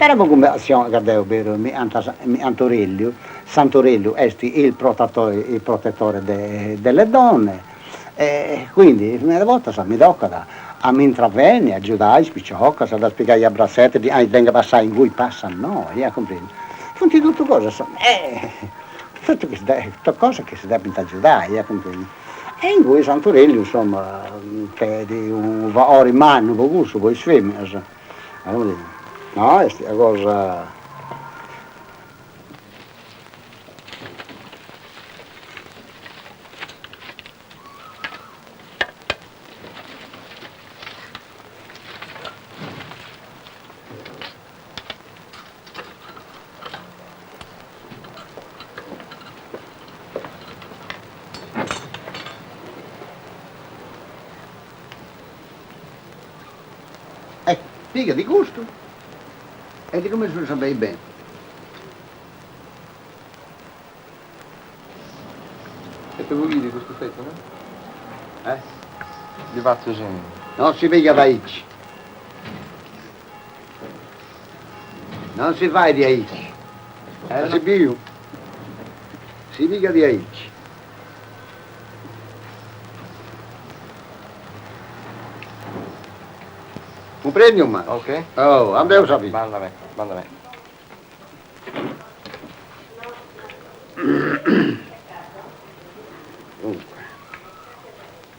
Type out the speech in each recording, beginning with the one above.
Era come siamo, guardate, Antorello, Santorello è il protettore delle donne, e quindi una volta mi tocca a mi intravenne, a giudare, spicciocca, a spiegare gli abbraccetti, venga passare in cui passa noi, comprendi? Sono tutte cose, tutte cose che si devono aggiudare, comprendi? E in cui Santorello, insomma, che di un ora in mano, con gusto, con i femmine, no, è una cosa... Dica di gusto e di come si sapeva bene. Siete voliti questo effetto, no? Di fatto sì. Non si piglia da X. Non si fa di X. Si più. Si piglia di X. Comprendi un mano? Ok. Oh, abbiamo sapito. Manda me, manda me. Dunque.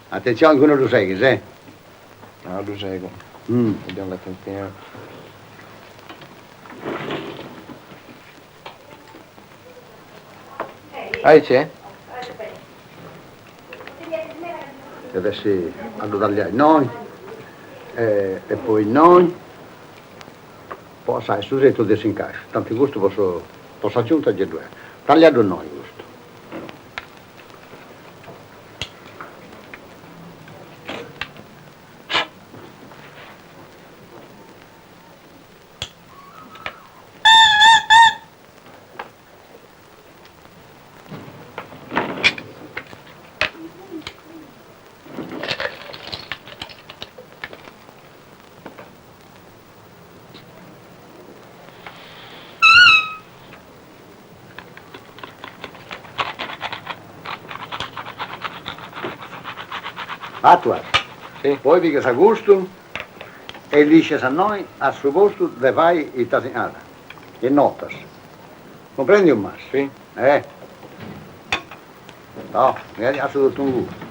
Attenzione che non lo segui, eh? No, lo seguo. Vediamo l'attenzione. C'è? Deve essere allora noi. E poi noi, poi sai, sul retro adesso in caixa, tanto in gusto posso aggiungere due, tagliato noi gusto. Attua, sì. Poi vi che sa gusto e dice a noi a suo posto dove fai il tasinata, e notas. Comprendi un mas? Sì. No, magari ha tutto un gusto.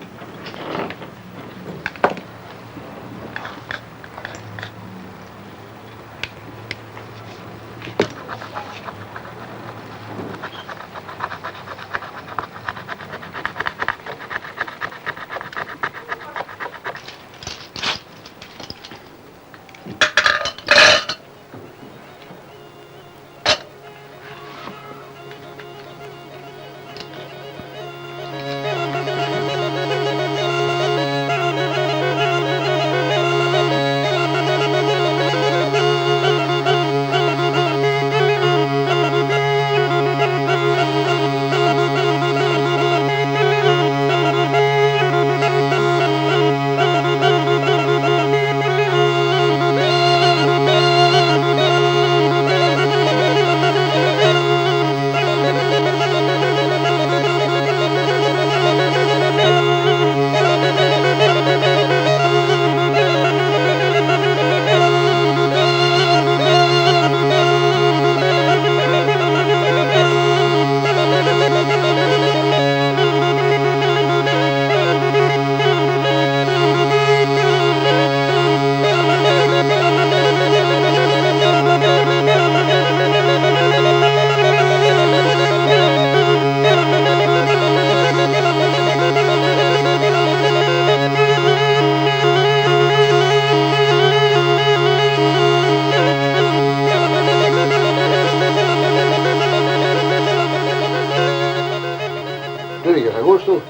Agosto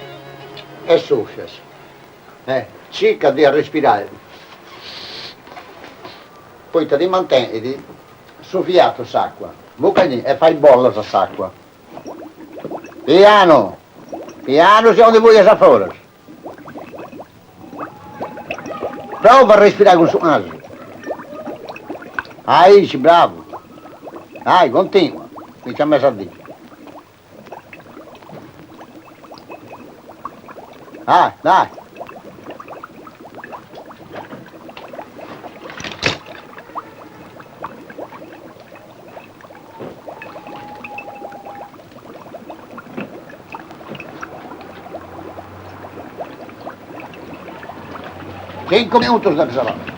è soffias, cerca di respirare, poi ti mantieni soffiato s'acqua, bucani e fai bolla s'acqua. Piano, piano siamo di voi a fuori. Prova a respirare con il suo naso. Bravo. Dai, continua. Mi ci ha messo a dire. Dai, dai. Cinque minuti da sarà.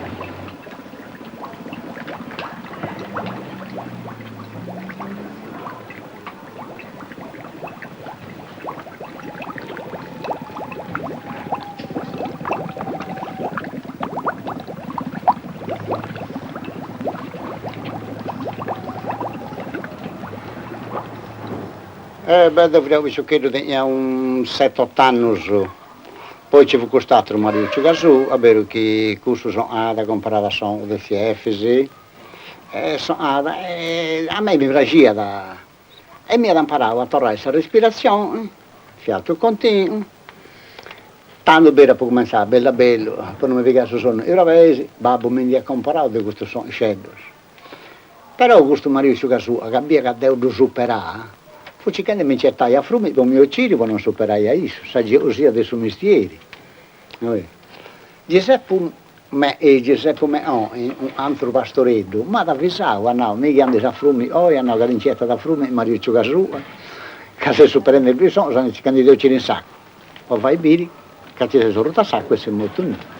Beh, dovrei che tenia un 7-8 anni su. Poi ci fu costato il marito su, a vero che questo sono ada comparata sono dei fiefisi, a me mi piaceva e mi ha imparato a tornare la respirazione, fiato continuo, tanto bene per cominciare, bella bello, poi non mi piace sono i ravesi, babbo mi ha comparato di questo sono scelto. Però questo marito su, che abbia che devo superare, fu che mi cercai a frumi, con mio ciri per non superare a isso, sa gelosia dei suoi mestieri. Giuseppe me un altro pastoretto, ma da avvisavo, no, mica andavo a frumi, hanno la rincetta da frumi, marito su, che se superando il bisogno, sono i candidati in sacco. O vai biri, che ci sono rotto a sacco e si molto niente.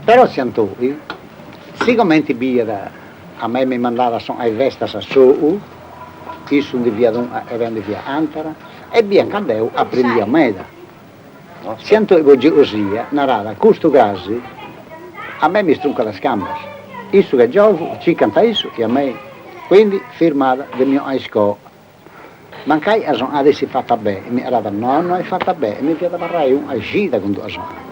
Però siamo siccome ti via a me mi mandava ai vestas a su, io sono di via di via Antara, e via Candeu a prendere a Meda. Siamo così, narrava, questo caso, a me mi strunca le scambas. Isso che gioco, ci canta isso, e a me, quindi firmata del mio esco. Mancai adesso è fatta bene, mi era da nonno è fatta bene, e mi piace parlare un agita con tu sono.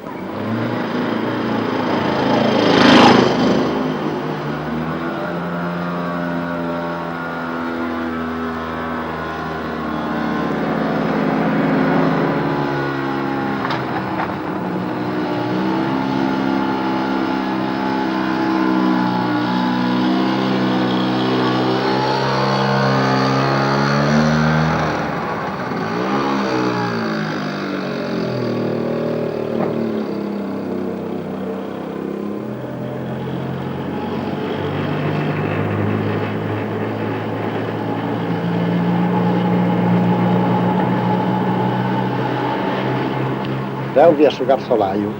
Devo via sul garzolaio,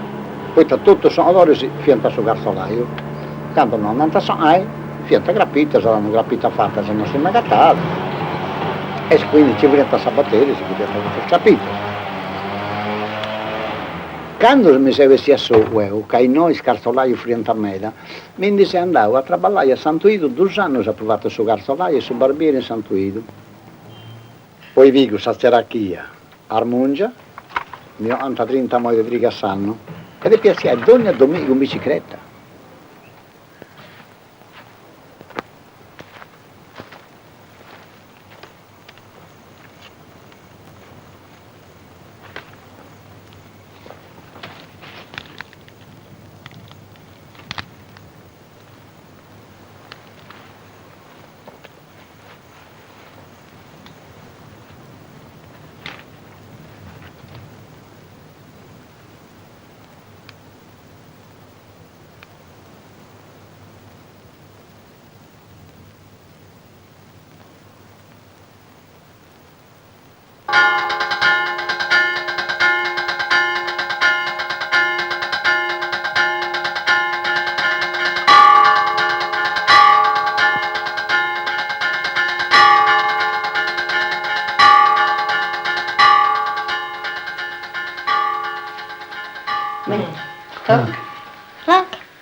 poi tutto sono allora si fienta sul garzolaio, quando non sai, fienta grappita, saranno grappita fatta, se non si è mai gattata, e quindi ci voleva sabattere, si poteva fare capito. Quando mi si vestia su, che noi scarzolaio fienta a Meda, mi dice andavo a traballare a Santuido, 2 anni ho provato su garzolaio e su barbiere in Santuido. Poi dico, sa cerachia, Armungia, mio 30 moglie di Rigassano, e le piaceva ogni domenica in bicicletta.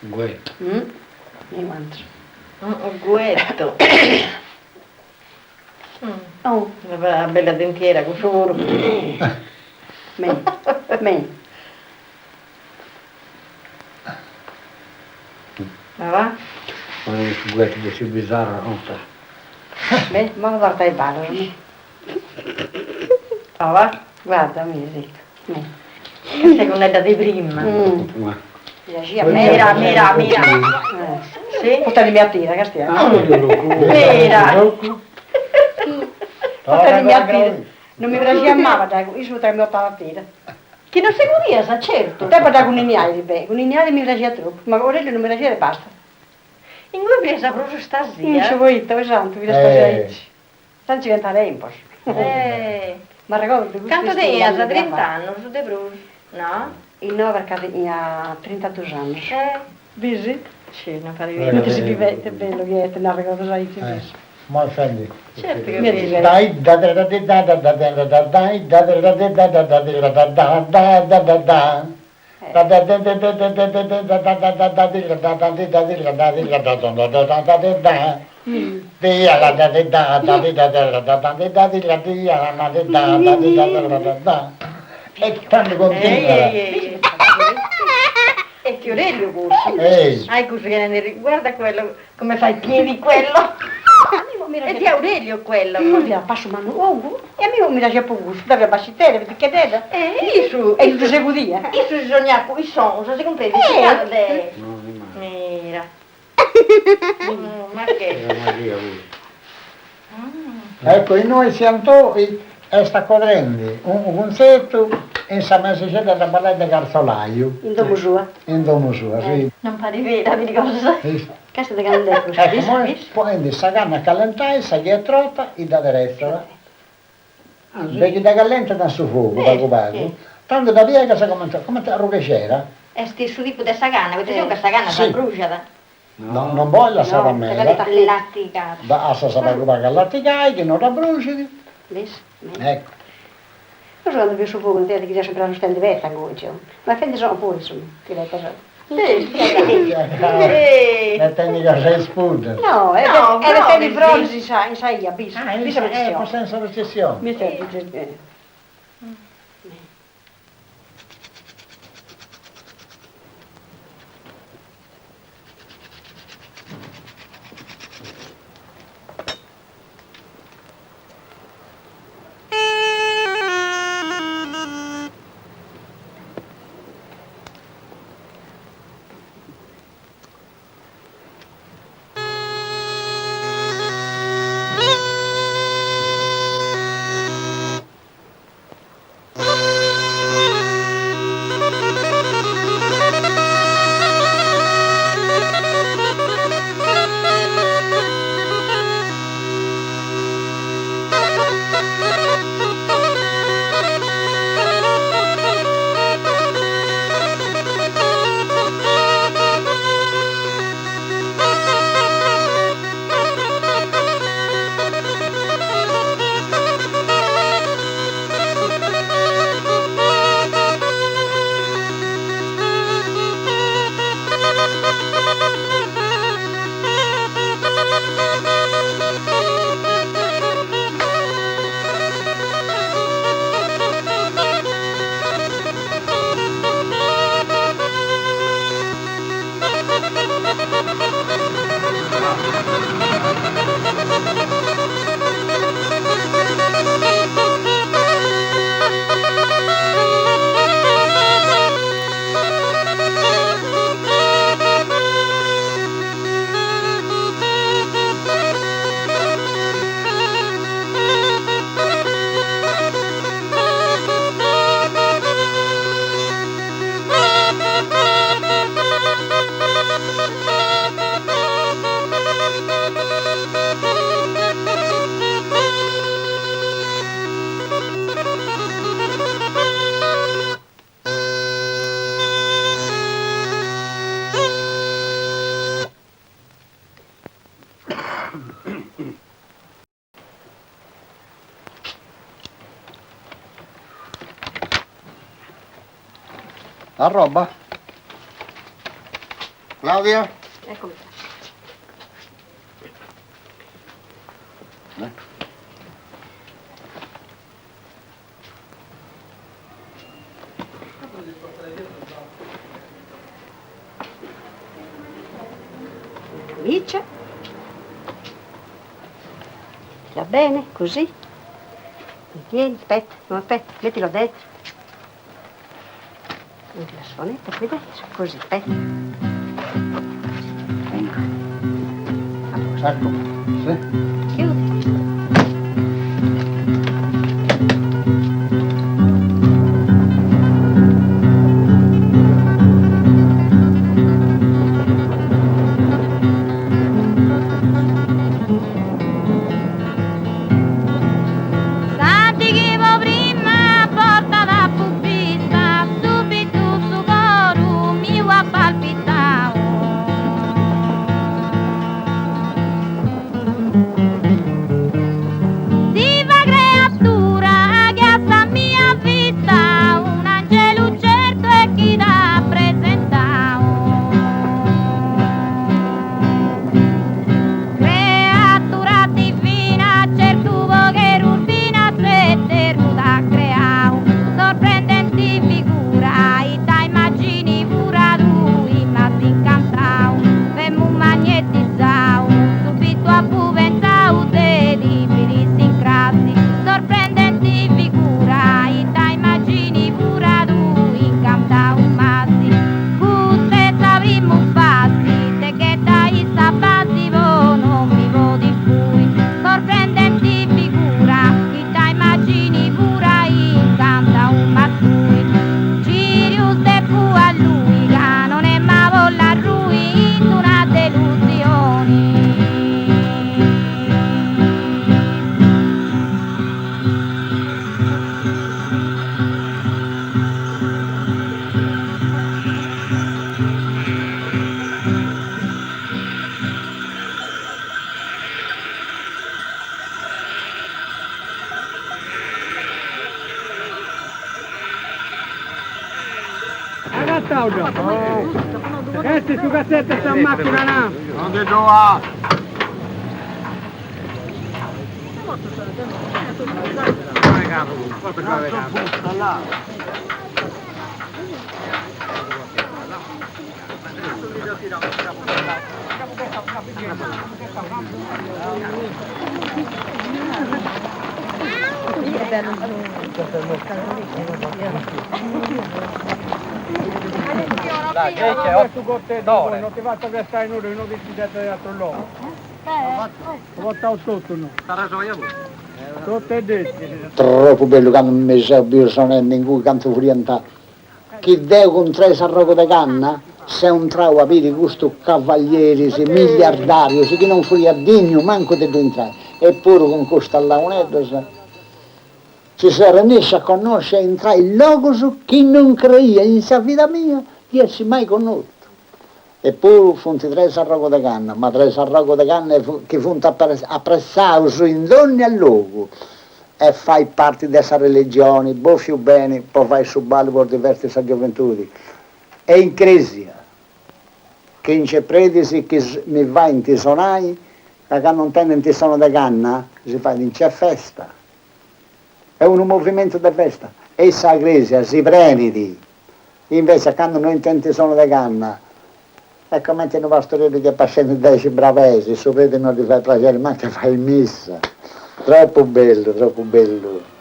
Guetto. Un guetto. Una bella dentiera, con foro. Men. Ma va? con il fuguetto di Cibizzarra, non so. Beh, ma guarda il ballo. Va? Guarda, musica. Questa è quella di prima. Mira. Sì? Portami mia tira, che stiamo? Mira. Portami mia tira. Non mi piaceva mai, dai, io sono 3.000 tira. Che non si curiosa, certo. Te parla con i miei, beh, con i miei mi piaceva troppo, ma con Aurelio non mi piaceva e basta. In cui piace proprio stasera? Non ci vuoi, dove santo, vi stasera. Stanno diventando un po'. Ma ricordo che Quanto te hai? 30 anni, su De Bruce, no? Il 9 perché ha 32 anni. Visi? Sì, non fa vedere. Non ti si vive, è bello che te ne ricordo già di Ma scendi. Certo che mi vedi. diverto. E quando continua. E che Aurelio Cursi. Ehi. Ah, Cursi che ne guarda quello, come fa i piedi quello. E di Aurelio quello. Non vi passo mano, e a me non mi piace poco, deve bacitere, perché deve. Isso. E tu sei così, Isso bisogna i sonno, si comprende? Mira. Ma che? Ecco, noi siamo tutti e sta correndo un concerto in San Messicetta da ballare Garzolaio. in domo sua. In domo sua, sì. Non pare vera, mi cosa. Questa è grande Ecco, noi poi sta canna callentare, sta dietro e da destra. Perché da callenta da su fuoco, da cubato. Tanto da via che si comincia, come a c'era. È stesso tipo di sagana, vedete che questa canna sta bruciata. Non voglio la saramella. Latticata. Da assa sa preoccupare che latticai, che non la bruci. Ecco. Io sono andato più su fuoco, non ti che sempre non stende vetta ancora, ma fende sono pure, insomma, che lei cosa. La tecnica sei spunta. No, è le tendi bronzi, sai, bis. Con senso recessione. Mi stai La roba? Claudia? Eccomi. comincia. Va bene, così. Tieni, aspetta, non aspetta, mettilo dentro. Metti la suonetta qui dentro, così, aspetta. Ecco, sì. Chiudi. Questi su cassette sta in macchina là. Non ti trova. Dai, che c'è? 8 cortedore. Non ti faccio prestare nulla, non ti siete dato l'uomo. Ho portato sotto, no? Sotto e dentro. Troppo bello quando mi sono bisogno in cui canto orientale. Chi deve con 3 sarroco di canna, se un trao a vedi questo cavalieri, se miliardari, se chi non fu digno manco di 2 entrare. Eppure con questo allaunetto ci si era messo a conoscere e entrare in luogo su chi non credeva in sa vita mia, io si mai conosciuto. Eppure fu 3 sarroco di canna, ma 3 sarroco di canna che fu appressato su in ogni luogo. E fai parte della religione, poi più bene, poi fai su ballo per diverse gioventù. E in crisi, che in c'è predisi che mi va in tisonai, che non tiene in tisono di canna, si fa in c'è festa. È un movimento di festa. E sa iglesia si premiti. Invece quando non tiene tisono di canna, è come ti pastorelli che passano 10 bravesi, sapete non ti fai piacere, ma ti fai messa. Troppo bello, troppo bello.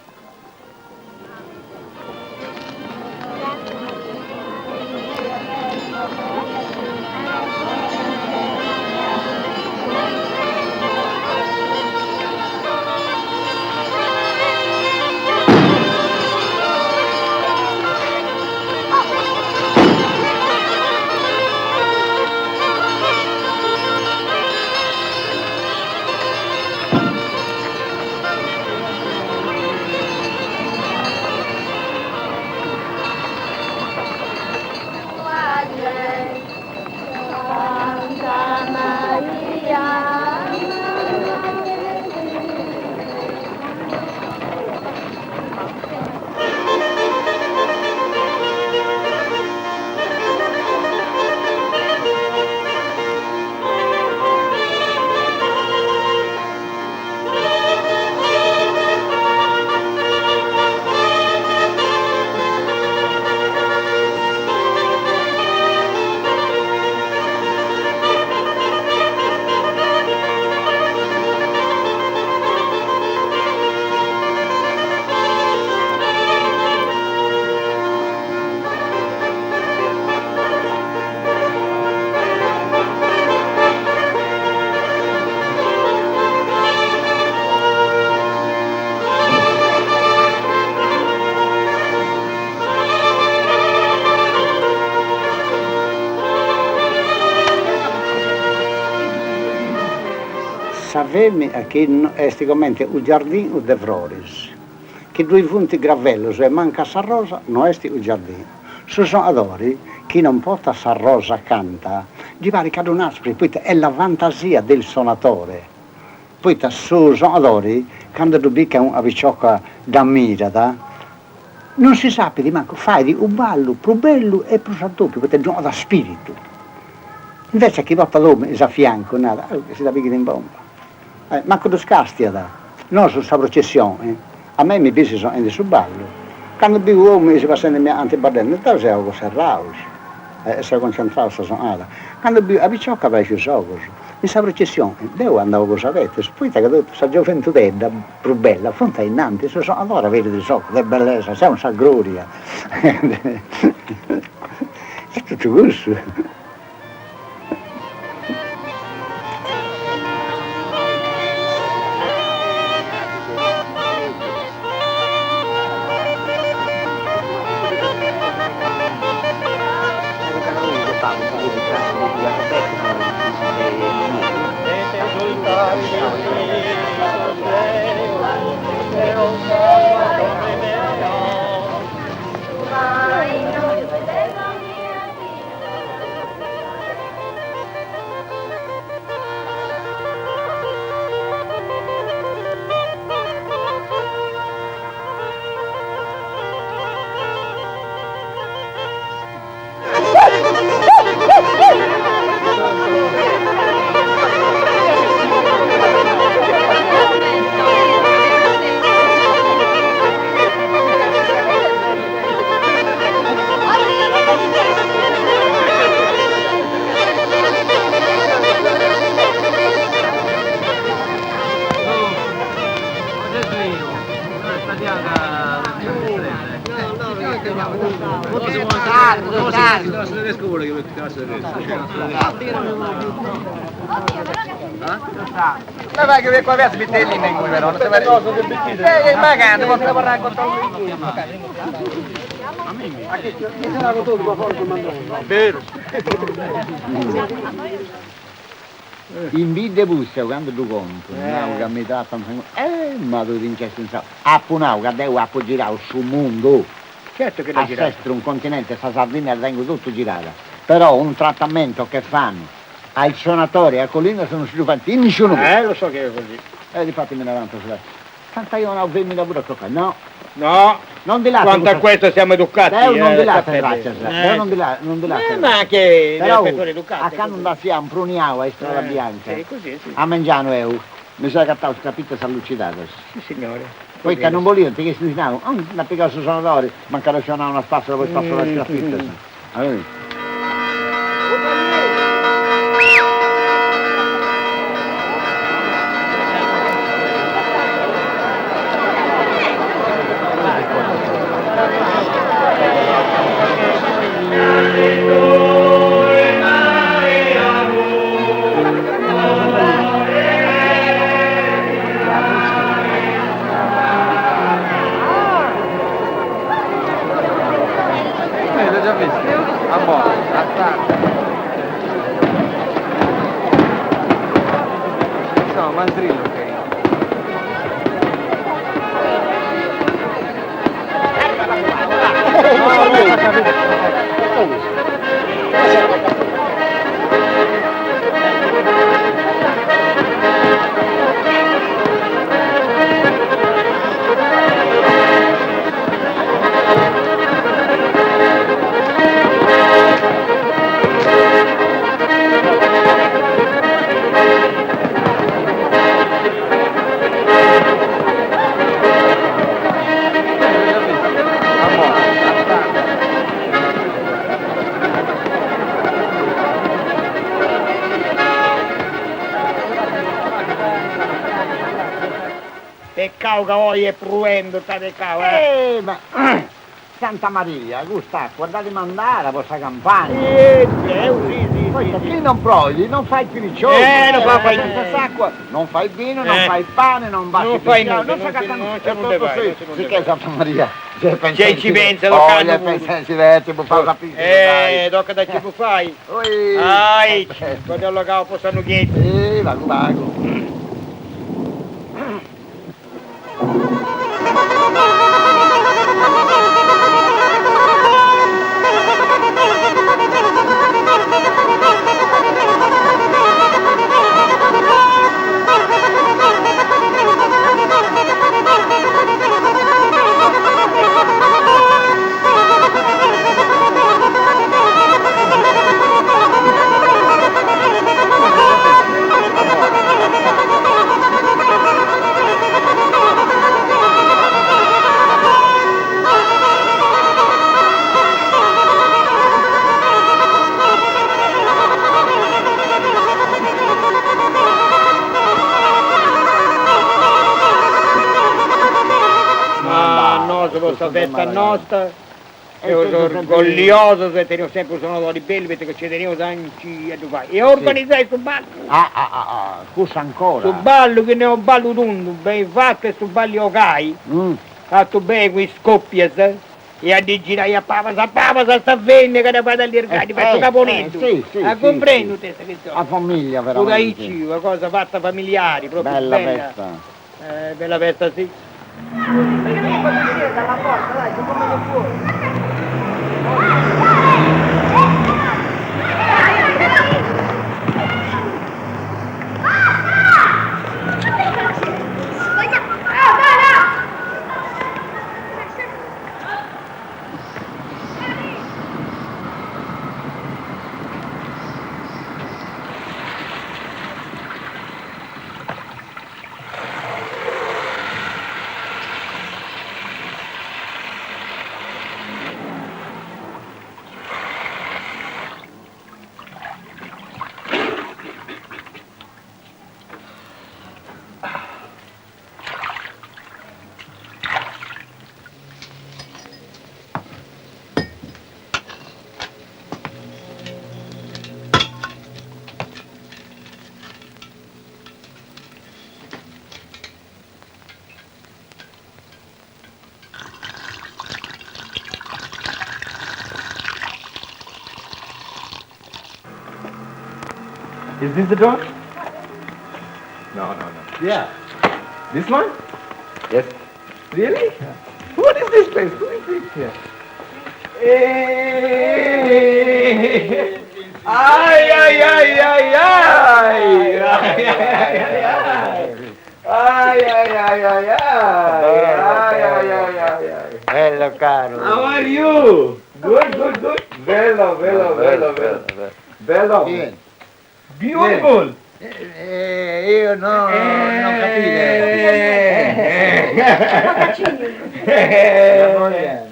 femmina che è commente il giardino de flores. Che due punti gravello e manca sa rosa, non è il giardino. Su sono adori, chi non porta sa rosa canta, gli pare che ad un aspri, poi è la fantasia del suonatore. Poi su sono adori, quando tu bicca una picciocca da mirata, non si sa di manco, fai un ballo più bello e più doppio, perché gioca da spirito. Invece chi porta l'uomo a fianco, nada, si da picchia in bomba. Manco tu scasti da, non su questa processione. A me mi piace sono sul ballo. Quando vivo uomo si passa nel mio antibardello, non sei algo serrato, sei concentrato su suonata. Quando vivo a Picciocca vai più sopra. In questa processione, devo andare con sapete, poi che questa gioventù è più bella, fonte innanzi, se sono allora vedi di sopra, che bellezza, sei un sa gloria. È tutto questo. Ma vai che qua verso Vitelli in cui però non si va. Magari non stiamo raccontando. Vero. In vide bussa quando tu conti, che mi tratta ma tu vinci senza appunau che devo appoggiare sul mondo. Certo che A sestro un continente, sta Sardegna tengo tutto girata. Però un trattamento che fanno ai suonatori a Collina sono sviluppati in nessuno. Lo so che è così. Difatti me ne avanto sulla. Tanta io non ho 20.000 pure a toccare. No, No, non di là. quanto a questo siamo educati. Non di là, sapete. non di là, non di là. Ma che Però persone educate. a canto da siamo pruniamo a strada bianca. Sì, così, sì. A mangiano eu. Mi sono cattato capito s'allucinato. Sì, signore. Poi che non volevo, perché si dicevano, una piccola suonatori, mancano suonare una spazzola, poi spazzola la scaffetta. L'ho già visto. A buono, a tardi. Insomma, mandrillo che Peccao che oggi è pruendo, state cao, Ma Santa Maria, gusta, guardate mandare a vostra campagna. sì. Poi se qui non provi, non fai più riccioli. Non fai senza sacqua, non fai vino, non fai pane, non basti Non fai pesciare, nulla, non sa che non tutto te vai, sì. non Sì te che vai. Santa Maria. C'è ci pensa, lo canno. pensa si vede, può fare capire. tocca da che tu fai. Oi. Ai, quando lo cavo possono chiedere. Vago. questa festa nostra, io sono orgoglioso se teniamo sempre suonatori belli perché ci teniamo tanti a fare. E organizzare questo ballo. Scusa ancora. Questo ballo che ne ho ballo tutto, ben fatto, questo ballo ok, fatto bene con i scoppi, e a girare a Pavasa sta venne che ne fate agli ergati, questo caponetto. A comprendo te questa questione. La famiglia Pure veramente. una cosa fatta familiare, proprio Bella bella. festa. Bella festa sì. Dalla porta, dai, come fuori. Is this the door? No. Yeah. This one? Yes. Really? What is this place? Who is this here? Hey! Ay! Bello caro. How are you? Good. Bello. Bello. Bien. Beautiful. Io non capire.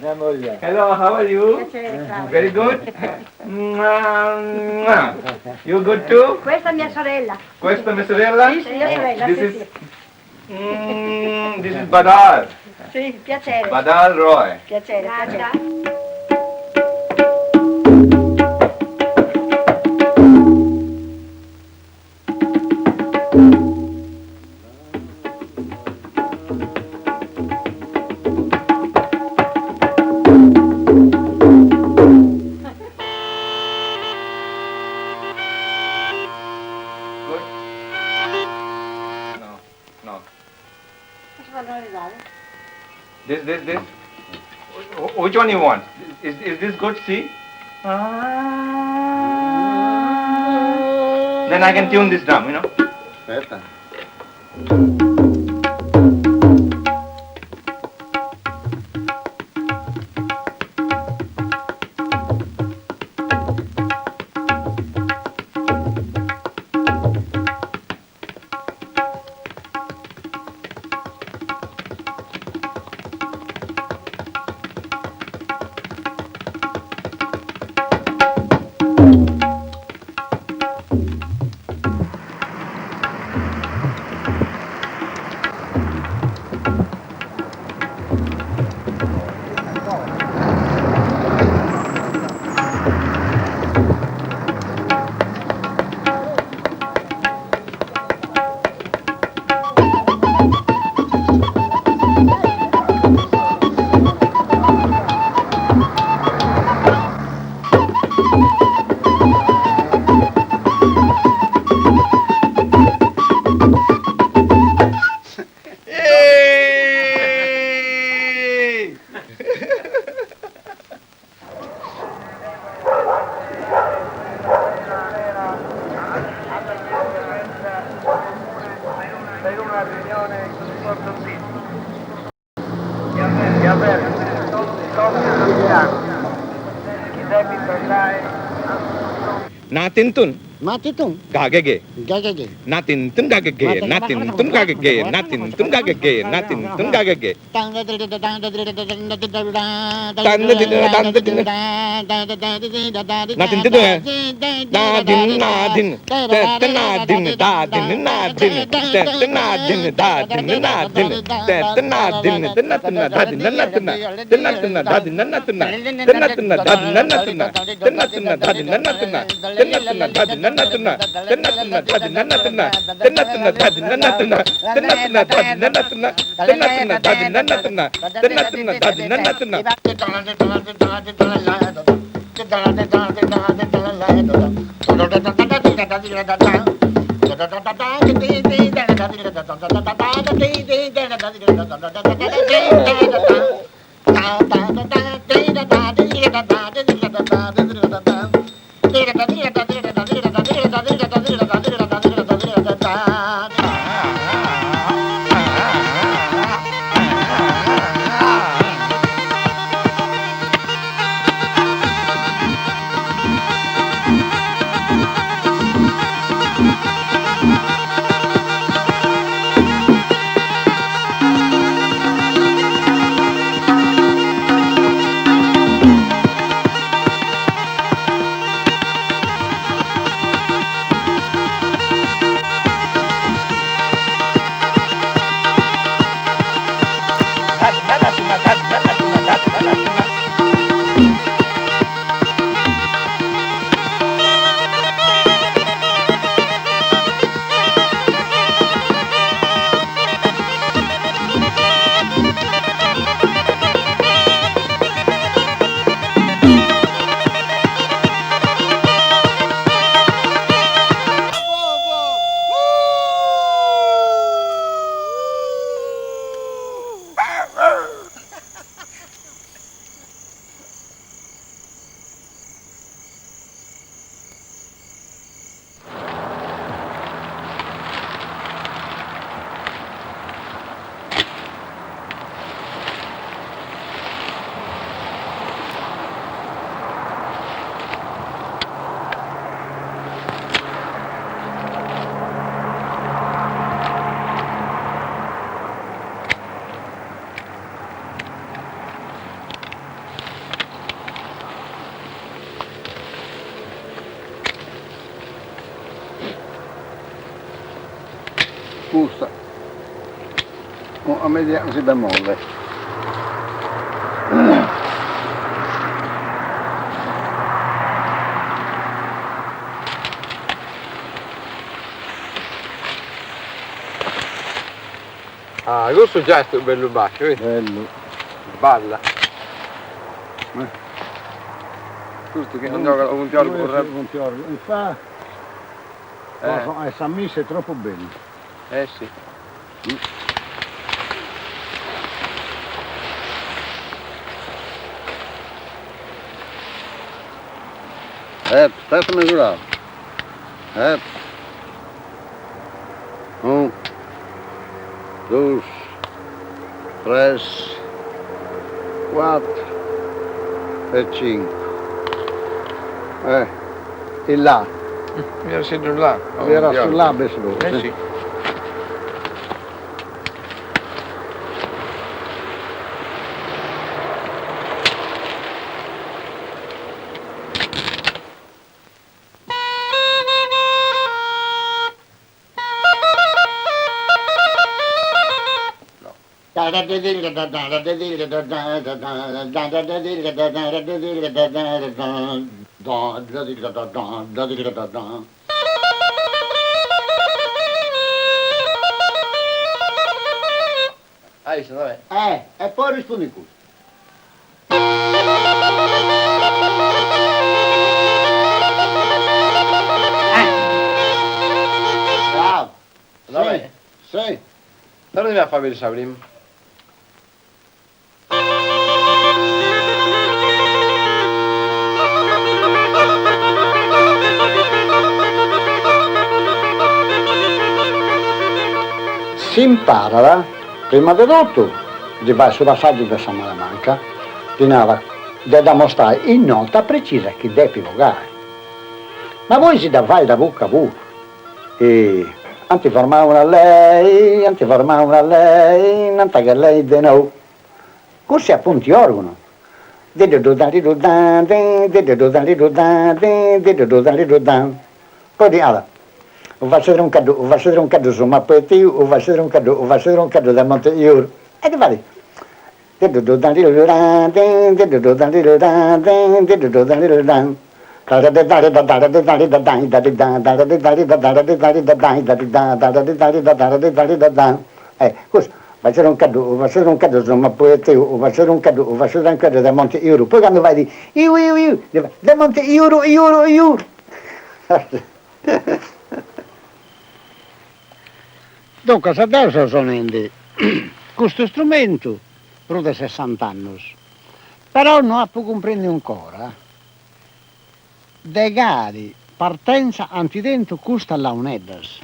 Mia moglie. Hello, how are you? Very good. You good too? Questa è mia sorella. Questa è mia sorella? Sì, mia sorella. This sì, is sì. this is Badal. Sì, piacere. Badal Roy. Piacere. Good? No. This. Which one you want? Is this good? See? Then I can tune this drum, you know? Aspetta. Natin tun. Matitum. Gagage. Gagage. Natin tungagage. Natin tungagage. Natin tungagage. Natin tungagage. Natin tido ya. Nadin nadin. Tete nadin dadin nadin. Tete nadin dadin nadin. Tete nadin tenatuna dadin nanatuna. Tenatuna dadin nanatuna. Tenatuna dadin nanatuna. Tenatuna dadin nanatuna. Tenatuna dadin nanatuna. Tenatuna dadin nanatuna. Tenatuna dadin nanatuna. Tenatuna dadin nanatuna. Tenatuna dadin nanatuna. Tenatuna dadin nanatuna. Scusa, a media si bemolle. Ah, questo già è bello bacio, vedi? Bello. Balla. Giusto che non gioca un fiorgo corretto. Un fiorgo. E fa... San Miss è troppo bello. Sì. Aspetta misurato. 1, 2, 3, 4 e 5. E là. Era sempre là. Era sull'A solo. Sì. Hai visto, vabbè. E poi rispondi qui. Bravo. Vabbè. Sì. Allora dobbiamo fare vedere prima. Si impara, prima di tutto, di vai sulla saggio di Salamanca, di mostrare in nota precisa che devi vogare. Ma voi si da fare da bocca a bocca. E antiformavano a lei, non che lei di no. Così appunto orgono. Poi di allora, o faccio un caduto su Mappetti, o faccio un caduto da Monte Iuro. E di fare. Così. Faccio un caduto su Mappetti, o faccio un caduto da Monte Iuro. Poi quando vai di io, da Monte Iuro. Dunque, adesso sono in questo strumento più di 60 anni, però non ha più compreso ancora. De gari, partenza antidento costa launeddas.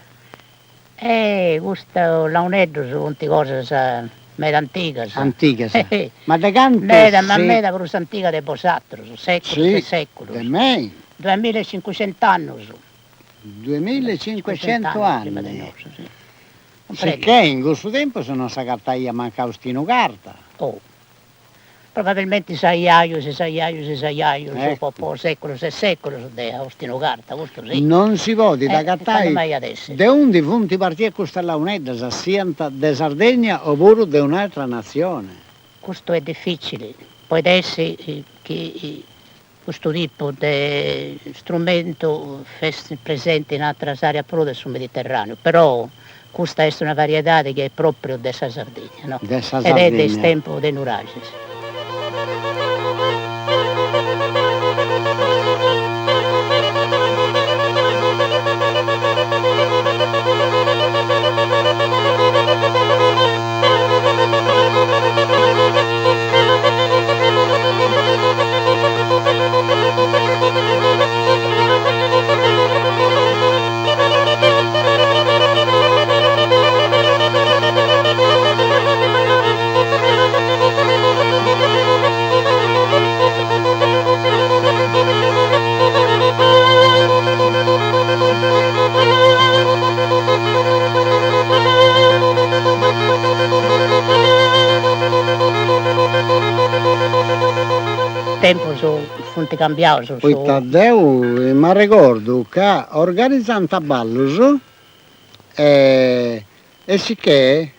Questo launeddo sono cose meda antiche. Antiche, ma de cante... Ma meda per antica de Bosatro, secoli e secoli. De me. 2500 anni. 2500 anni. Prima del nostro, sì. Perché in questo tempo se non si cartaia manca Austino Carta. Oh. Probabilmente saiaio, dopo secolo, de Austino Carta, questo sì. Non si può da cattare mai adesso. di un di punti partire questa launetta, sia di Sardegna oppure di un'altra nazione. Questo è difficile, può essere che questo tipo di strumento fosse presente in altre aree del sul Mediterraneo, però questa è una varietà che è proprio della Sardegna, no? Ed è del tempo dei Nurages. Tempo sono fonti cambiati. Poi Taddeo, mi ricordo che organizzando a ballo e sicché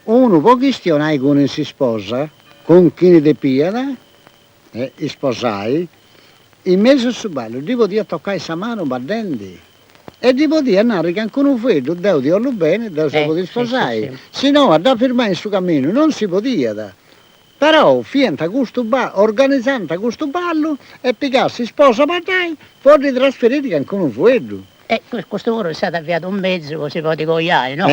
uno può questionare con si sposa, con chi ne piena, sposai, in mezzo sul ballo, devo dire toccare la mano battendo. E devo dire andare che anche un vedo, devo dirlo bene, devo poter sposare. Sì. Se no, da firmare sul cammino non si può dire. Però, organizzando questo ballo e piccarsi sposa battaglia, può trasferire anche un vedo. Questo ora è stato avviato un mezzo che si può dicogliare, no?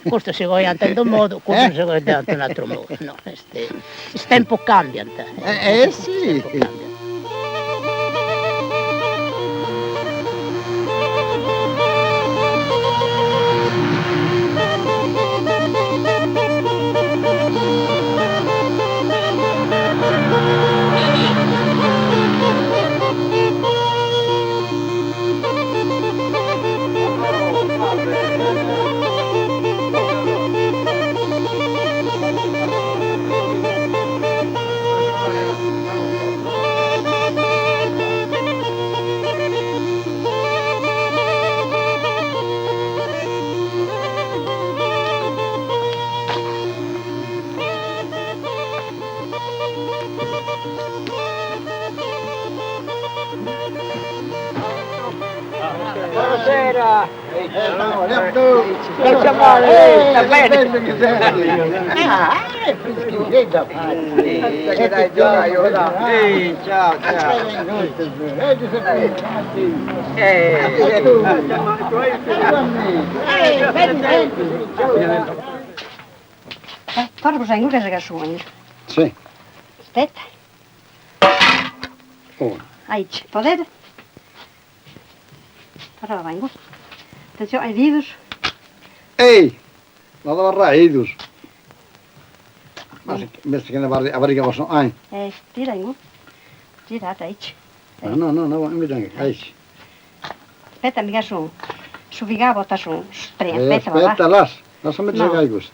Questo si vuole in un modo, questo si vuole in un altro modo. No? Il tempo cambia. Sì. Buonasera! Che male? Sta bene? Ciao, Farko sen kuitenkaan suonilla. Sì. Aspetta. Aici, potete? Però vengo. Attenzione ai vidus. Ehi, ma dove varrai, ma se che ne parli, a varica possono, Tira, vengo. Tirate, aici. No, mi dai, aici. Aspetta, mica su figa porta su tre, aspetta, va. Aspetta, lasciami giocare questo.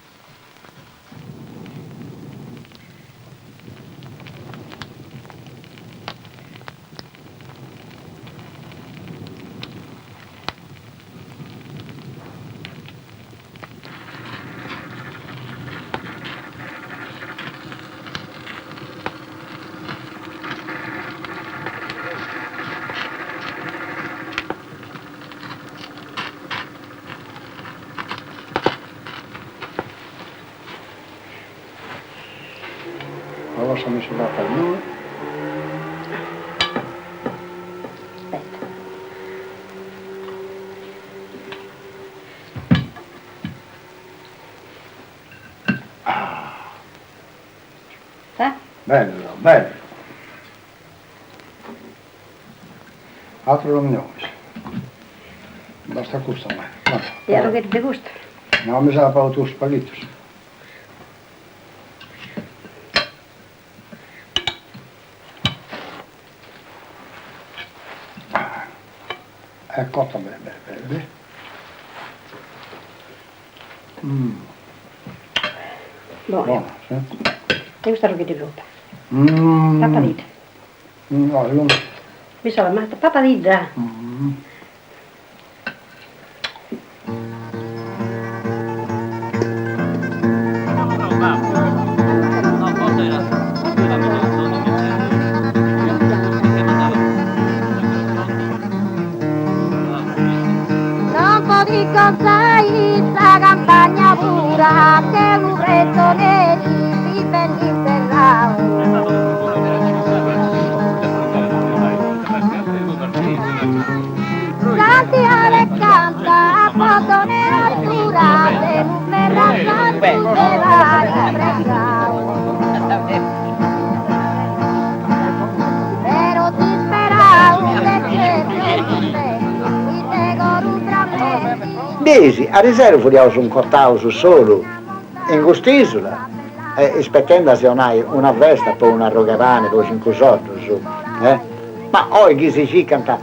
Lasciami sulla pagina. Aspetta. Bello, bello. Altro non ne ho. Basta questo a me. E allora che ti gusta? No, mi sa pa tu spaghetti. È cotta bene, bene, bene. Buono, sì. Ti gusta lo che ti gusta? Mmm. Papadita. No, io non... Mi sono amata papadita. Di cos'hai sta campagna pura che un freddo neri si vende in terrao. Santiale canta a foto nell'altura se non verrà santi se va di pregao. Però ti speravo che c'è Mesi, a riserva fuoriamo su un cottauso solo, in quest'isola, aspettando se non hai una festa, poi una rogavane, poi 500, su, Ma oggi si canta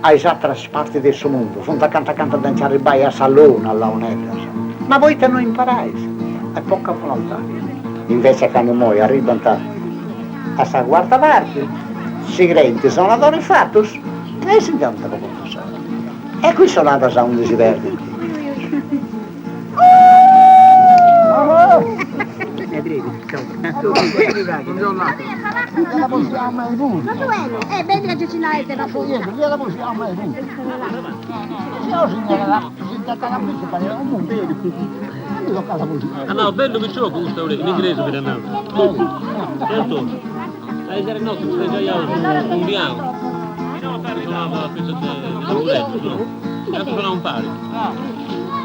ai altre parti del suo mondo, sono da canta danzare bai a Salone, alla Unetta, ma voi te non imparai, è poca volontà. Invece quando noi arrivano a sta quarta parte, segreti sono adori fattus, e si canta come posso. E qui sono andata a un desiderio. La possiamo mai punto. Vedi che ci l'hai la foglia. La possiamo mai punto. Io signora, si tratta la pizza per un punto. No, bello che ce l'ho con questo in inglese per andare. Certo. Hai già no, tu stai già un bianco. Suonava la pezza del muletto, no? Adesso suona un pari.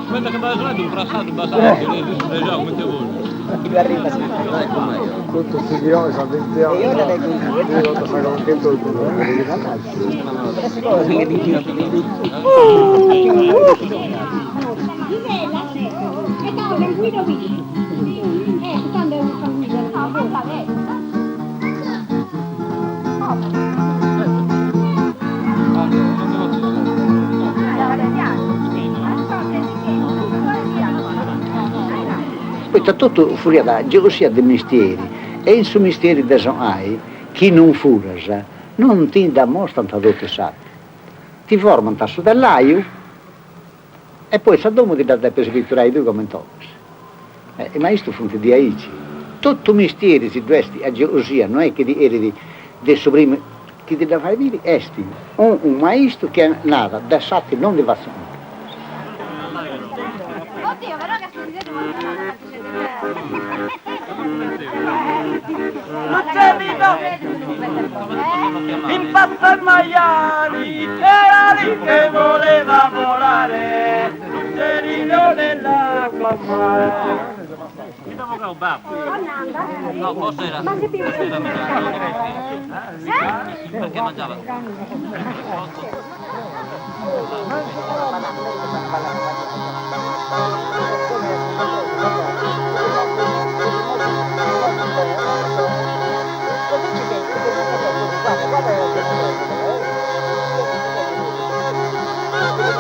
Quella che va suonando un frassato basato, lei stai già come te vuoi. Chi arriva sempre, com'è? Tutto questi chilometri sono 20 anni. E io le dico, Io non sono contento di tutto. queste cose che dicono che Poi sta tutto fuori da gelosia dei mestieri, e in su mestieri da hai, chi non furas, non ti dà mostra tanto che sa. Ti formano da su dell'aio, e poi sa domo ti dà da per scritturare tu come tocchi. Ma questo fonte di aici. Tutto mestieri si dovesti a gelosia, non è che eri del soprimo, che ti da fare dire, esti un maestro che è nato da satti non di vassone. Oddio, però che sto dicendo non c'è vino in pasta al maiali, era lì che voleva volare, c'è vino nell'acqua mare. Chi devo fare un babbo? No, forse era. Perché mangiava? Guarda,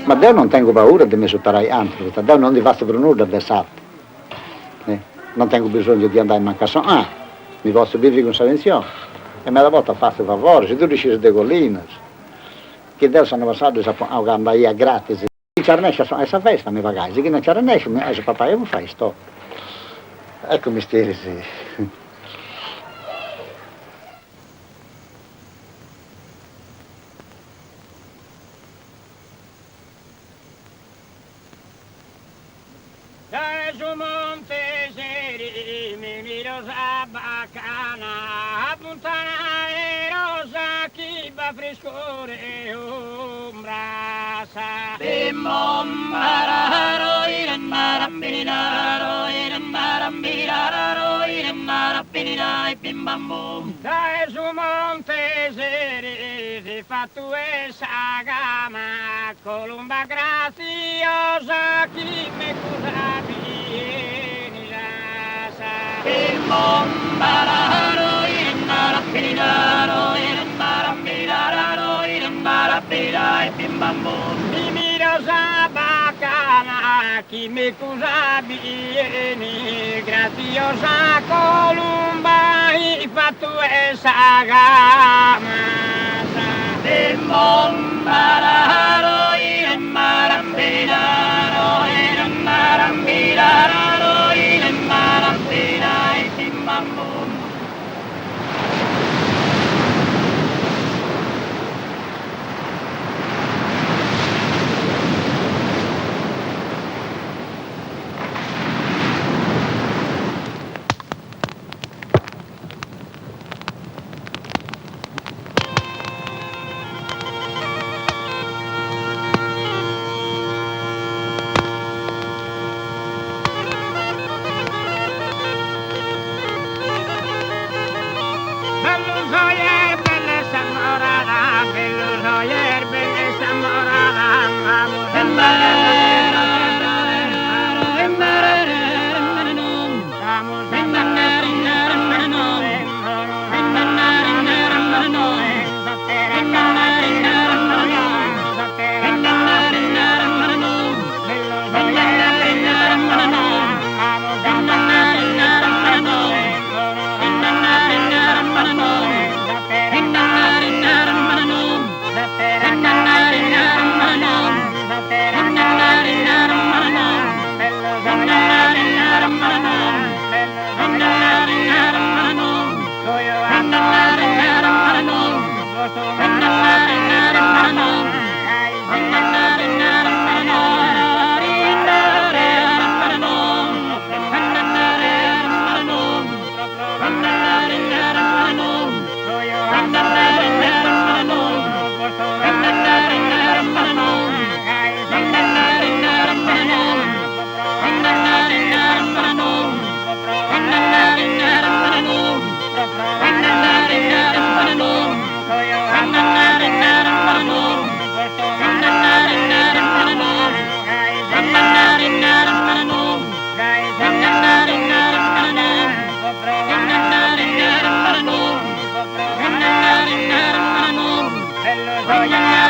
Ma Dio non tengo paura di mi superare altro, Dio non ti faccio per nulla del satto. Non tengo bisogno di andare in mancazione, mi posso vivere con silenzio e me la volta faccio favore, se tu riesci a decollare, che Dio sono passato a andare a gratis, se ci arnesce a questa festa mi pagai, se non ci arnesce mi dice papà io fai sto. Ecco misteri sì. Su Monte Seri, mi rosa bacana, a Puntana e rosa, chi va frescore ombra sa. Bimombararo, irenmarambinaro, irenmarambiraro, irenmarambinaro, bimbambum. Dai su Monte Seri, si fa tu e sagama, colomba graziosa, chi me cusavi. Bimombararo, irenmarambiraro, irenmarambiraro, irenmarambiraro, bimbambum. Mi rosa bacana, chi me cusa vieni, graziosa colomba, i fatto e sagama. Bimombararo, irenmarambiraro, irenmarambiraro, irenmarambiraro, bimbambum. Oh, yeah.